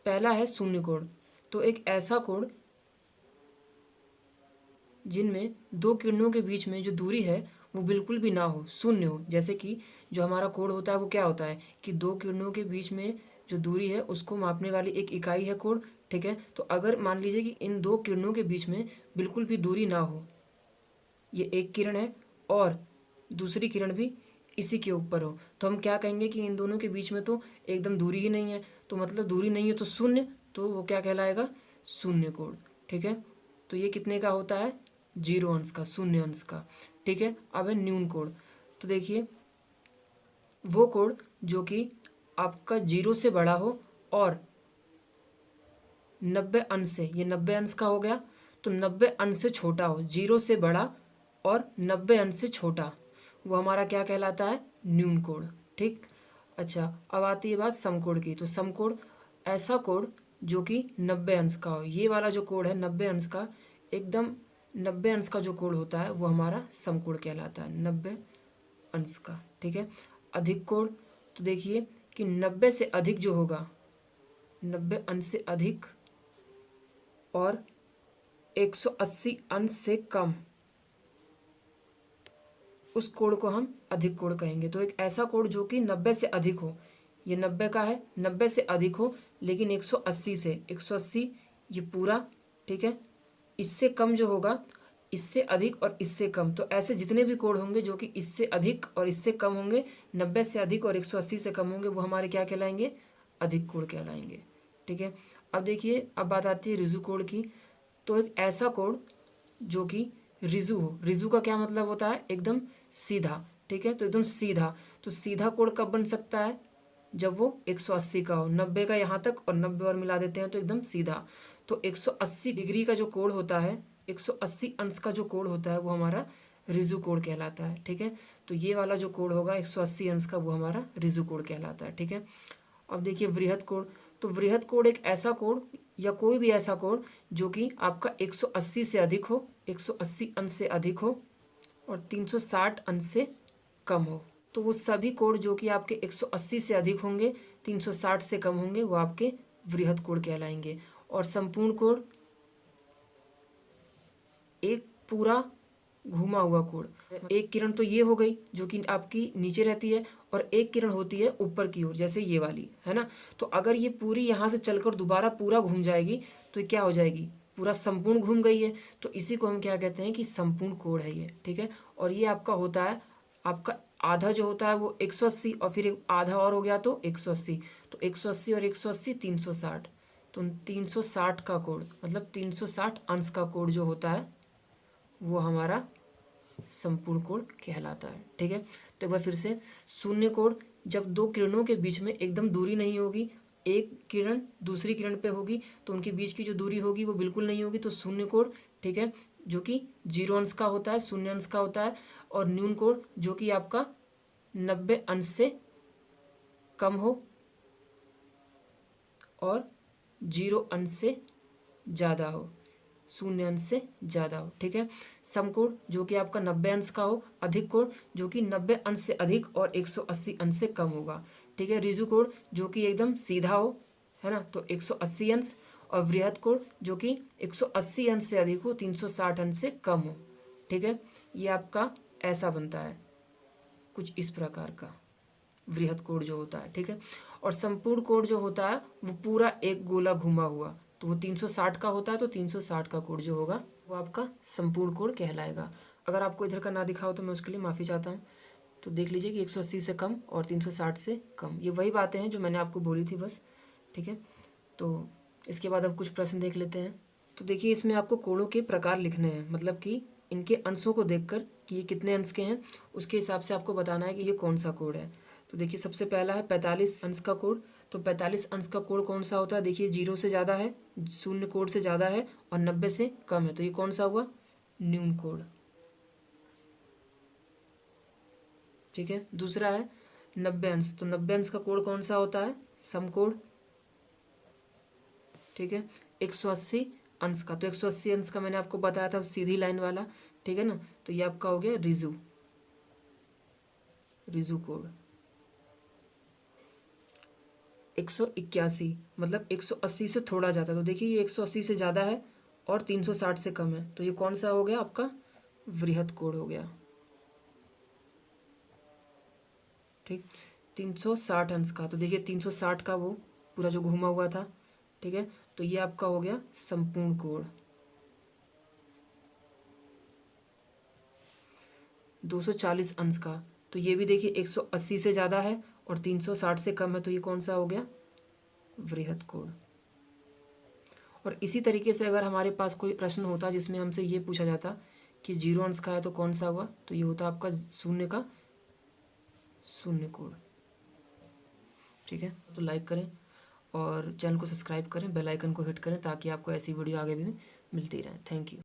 पहला है शून्य कोण। तो एक ऐसा कोण जिनमें दो किरणों के बीच में जो दूरी है वो बिल्कुल भी ना हो, शून्य हो। जैसे कि जो हमारा कोण होता है वो क्या होता है कि दो किरणों के बीच में जो दूरी है उसको मापने वाली एक इकाई है कोण, ठीक है। तो अगर मान लीजिए कि इन दो किरणों के बीच में बिल्कुल भी दूरी ना हो, ये एक किरण है और दूसरी किरण भी इसी के ऊपर हो, तो हम क्या कहेंगे कि इन दोनों के बीच में तो एकदम दूरी ही नहीं है। तो मतलब दूरी नहीं है तो शून्य, तो वो क्या कहलाएगा, शून्य कोण, ठीक है। तो ये कितने का होता है, 0 अंश का, शून्य अंश का, ठीक है। अब है न्यून कोण। तो देखिए वो कोण जो कि आपका 0 से बड़ा हो और 90 अंश से, ये 90 अंश का हो गया, तो 90 अंश से छोटा हो, 0 से बड़ा और 90 अंश से छोटा, वो हमारा क्या कहलाता है, न्यून कोण, ठीक। अच्छा, अब आती है बात समकोण की। तो समकोण ऐसा कोण जो कि 90 अंश का हो। ये वाला जो कोण है 90 अंश का, एकदम 90 अंश का जो कोण होता है वो हमारा समकोण कहलाता है, 90 अंश का, ठीक है। अधिक कोण, तो देखिए कि 90 से अधिक जो होगा, 90 अंश से अधिक और 180 अंश से कम, उस कोण को हम अधिक कोण कहेंगे। तो एक ऐसा कोण जो कि 90 से अधिक हो, ये 90 का है, 90 से अधिक हो लेकिन 180 से, 180 ये पूरा, ठीक है। इससे कम जो होगा, इससे अधिक और इससे कम, तो ऐसे जितने भी कोण होंगे जो कि इससे अधिक और इससे कम होंगे, 90 से अधिक और 180 से कम होंगे, वो हमारे क्या कहलाएंगे, अधिक कोण कहलाएंगे, ठीक है। अब देखिए, अब बात आती है ऋजु कोण की। तो एक ऐसा कोण जो कि ऋजु हो, ऋजु का क्या मतलब होता है, एकदम सीधा, ठीक है। तो एकदम सीधा, तो सीधा कोण कब बन सकता है, जब वो 180 का हो, 90 का यहाँ तक और 90 और मिला देते हैं तो एकदम सीधा। तो 180 डिग्री का जो कोण होता है, 180 अंश का जो कोण होता है वो हमारा ऋजु कोण कहलाता है, ठीक है। तो ये वाला जो कोण होगा 180 अंश का, वो हमारा ऋजु कोण कहलाता है, ठीक है। अब देखिए वृहद कोण। तो वृहद कोण एक ऐसा कोण या कोई भी ऐसा कोण जो कि आपका 180 से अधिक हो, 180 अंश से अधिक हो और 360 अंश से कम हो। तो वो सभी कोण जो कि आपके 180 से अधिक होंगे, 360 से कम होंगे, वो आपके वृहद कोण कहलाएंगे। और संपूर्ण कोण एक पूरा घुमा हुआ कोण। एक किरण तो ये हो गई जो कि आपकी नीचे रहती है और एक किरण होती है ऊपर की ओर, जैसे ये वाली है ना। तो अगर ये पूरी यहाँ से चलकर दोबारा पूरा घूम जाएगी तो ये क्या हो जाएगी, पूरा संपूर्ण घूम गई है। तो इसी को हम क्या कहते हैं कि संपूर्ण कोण है ये, ठीक है। और ये आपका होता है, आपका आधा जो होता है वो 180 और फिर एक आधा और हो गया तो 180, तो 180 और 180 360, तो 360 का कोण मतलब 360 अंश का कोण जो होता है वो हमारा संपूर्ण कोण कहलाता है, ठीक है। तो एक बार फिर से, शून्य कोण जब दो किरणों के बीच में एकदम दूरी नहीं होगी, एक किरण दूसरी किरण पे होगी तो उनके बीच की जो दूरी होगी वो बिल्कुल नहीं होगी, तो शून्य कोण, ठीक है, जो कि 0 अंश का होता है, शून्य अंश का होता है। और न्यून कोण जो कि आपका 90 अंश से कम हो और 0 अंश से ज़्यादा हो, शून्य अंश से ज़्यादा हो, ठीक है। समकोण जो कि आपका 90 अंश का हो। अधिक कोण जो कि 90 अंश से अधिक और 180 अंश से कम होगा, ठीक है। ऋजु कोण जो कि एकदम सीधा हो, है ना, तो 180 अंश। और वृहद कोण जो कि 180 अंश से अधिक हो, 360 अंश से कम हो, ठीक है। ये आपका ऐसा बनता है, कुछ इस प्रकार का वृहद कोण जो होता है, ठीक है। और संपूर्ण कोण जो होता है वो पूरा एक गोला घुमा हुआ, तो वो 360 का होता है, तो 360 का कोण जो होगा वो आपका संपूर्ण कोण कहलाएगा। अगर आपको इधर का ना दिखा हो तो मैं उसके लिए माफ़ी चाहता हूँ। तो देख लीजिए कि 180 से कम और 360 से कम, ये वही बातें हैं जो मैंने आपको बोली थी बस, ठीक है। तो इसके बाद अब कुछ प्रश्न देख लेते हैं। तो देखिए इसमें आपको कोणों के प्रकार लिखने हैं, मतलब कि इनके अंशों को देखकर कि ये कितने अंश के हैं उसके हिसाब से आपको बताना है कि ये कौन सा कोण है। तो देखिए सबसे पहला है 45 अंश का कोण। तो 45 अंश का कोण कौन सा होता है, देखिए 0 से ज़्यादा है, शून्य कोण से ज़्यादा है और 90 से कम है, तो ये कौन सा हुआ, न्यून कोण, ठीक है। दूसरा है 90 अंश। तो 90 अंश का कोण कौन सा होता है, समकोण, ठीक है। 180 अंश का, तो 180 अंश का मैंने आपको बताया था सीधी लाइन वाला, ठीक है ना। तो ये आपका हो गया ऋजु, ऋजु कोण। 181 मतलब 180 से थोड़ा ज़्यादा। तो देखिए ये 180 से ज़्यादा है और 360 से कम है, तो ये कौन सा हो गया आपका वृहद कोण हो गया। ठीक, 360 अंश का, तो देखिए 360 का वो पूरा जो घुमा हुआ था, ठीक है, तो ये आपका हो गया संपूर्ण कोण। 240 अंश का, तो ये भी देखिए 180 से ज़्यादा है और 360 से कम है, तो ये कौन सा हो गया वृहद कोण। और इसी तरीके से अगर हमारे पास कोई प्रश्न होता जिसमें हमसे ये पूछा जाता कि 0 अंश का है तो कौन सा हुआ, तो ये होता आपका शून्य का शून्य कोण। ठीक है, तो लाइक करें और चैनल को सब्सक्राइब करें, बेल आइकन को हिट करें ताकि आपको ऐसी वीडियो आगे भी मिलती रहे। Thank you.